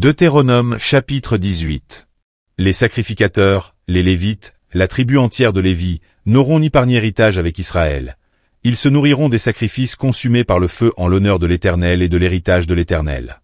Deutéronome chapitre 18. Les sacrificateurs, les Lévites, la tribu entière de Lévi, n'auront ni part ni héritage avec Israël. Ils se nourriront des sacrifices consumés par le feu en l'honneur de l'Éternel et de l'héritage de l'Éternel.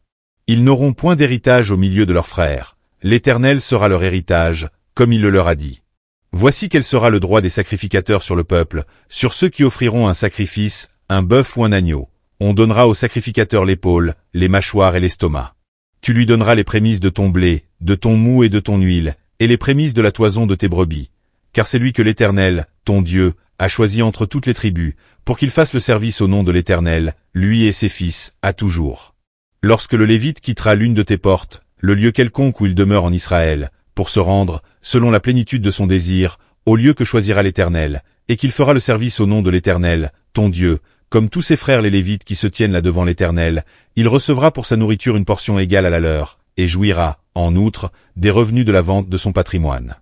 Ils n'auront point d'héritage au milieu de leurs frères. L'Éternel sera leur héritage, comme il le leur a dit. Voici quel sera le droit des sacrificateurs sur le peuple, sur ceux qui offriront un sacrifice, un bœuf ou un agneau. On donnera au sacrificateur l'épaule, les mâchoires et l'estomac. Tu lui donneras les prémices de ton blé, de ton mou et de ton huile, et les prémices de la toison de tes brebis. Car c'est lui que l'Éternel, ton Dieu, a choisi entre toutes les tribus, pour qu'il fasse le service au nom de l'Éternel, lui et ses fils, à toujours. Lorsque le Lévite quittera l'une de tes portes, le lieu quelconque où il demeure en Israël, pour se rendre, selon la plénitude de son désir, au lieu que choisira l'Éternel, et qu'il fera le service au nom de l'Éternel, ton Dieu, comme tous ses frères les Lévites qui se tiennent là devant l'Éternel, il recevra pour sa nourriture une portion égale à la leur, et jouira, en outre, des revenus de la vente de son patrimoine.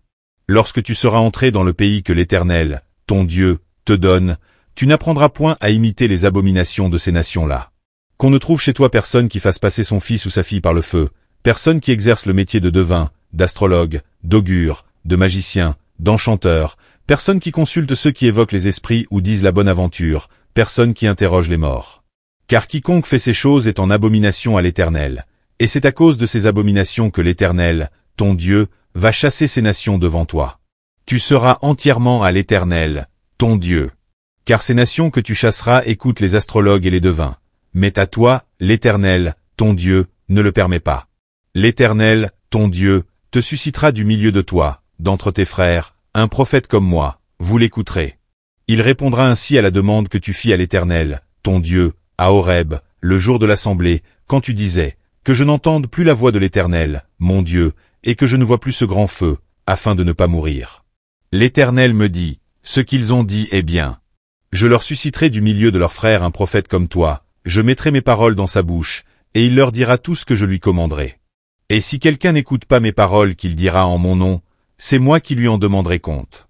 Lorsque tu seras entré dans le pays que l'Éternel, ton Dieu, te donne, tu n'apprendras point à imiter les abominations de ces nations-là. Qu'on ne trouve chez toi personne qui fasse passer son fils ou sa fille par le feu, personne qui exerce le métier de devin, d'astrologue, d'augure, de magicien, d'enchanteur, personne qui consulte ceux qui évoquent les esprits ou disent la bonne aventure, personne qui interroge les morts. Car quiconque fait ces choses est en abomination à l'Éternel, et c'est à cause de ces abominations que l'Éternel, ton Dieu, va chasser ces nations devant toi. Tu seras entièrement à l'Éternel, ton Dieu. Car ces nations que tu chasseras écoutent les astrologues et les devins. Mais à toi, l'Éternel, ton Dieu, ne le permet pas. L'Éternel, ton Dieu, te suscitera du milieu de toi, d'entre tes frères, un prophète comme moi, vous l'écouterez. Il répondra ainsi à la demande que tu fis à l'Éternel, ton Dieu, à Horeb, le jour de l'assemblée, quand tu disais, que je n'entende plus la voix de l'Éternel, mon Dieu, et que je ne vois plus ce grand feu, afin de ne pas mourir. L'Éternel me dit, ce qu'ils ont dit est bien. Je leur susciterai du milieu de leurs frères un prophète comme toi, je mettrai mes paroles dans sa bouche, et il leur dira tout ce que je lui commanderai. Et si quelqu'un n'écoute pas mes paroles qu'il dira en mon nom, c'est moi qui lui en demanderai compte.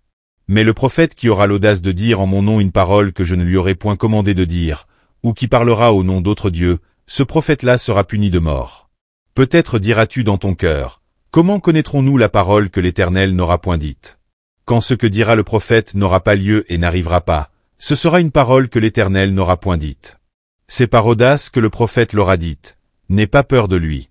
Mais le prophète qui aura l'audace de dire en mon nom une parole que je ne lui aurai point commandé de dire, ou qui parlera au nom d'autres dieux, ce prophète-là sera puni de mort. Peut-être diras-tu dans ton cœur, comment connaîtrons-nous la parole que l'Éternel n'aura point dite? Quand ce que dira le prophète n'aura pas lieu et n'arrivera pas, ce sera une parole que l'Éternel n'aura point dite. C'est par audace que le prophète l'aura dite. N'aie pas peur de lui.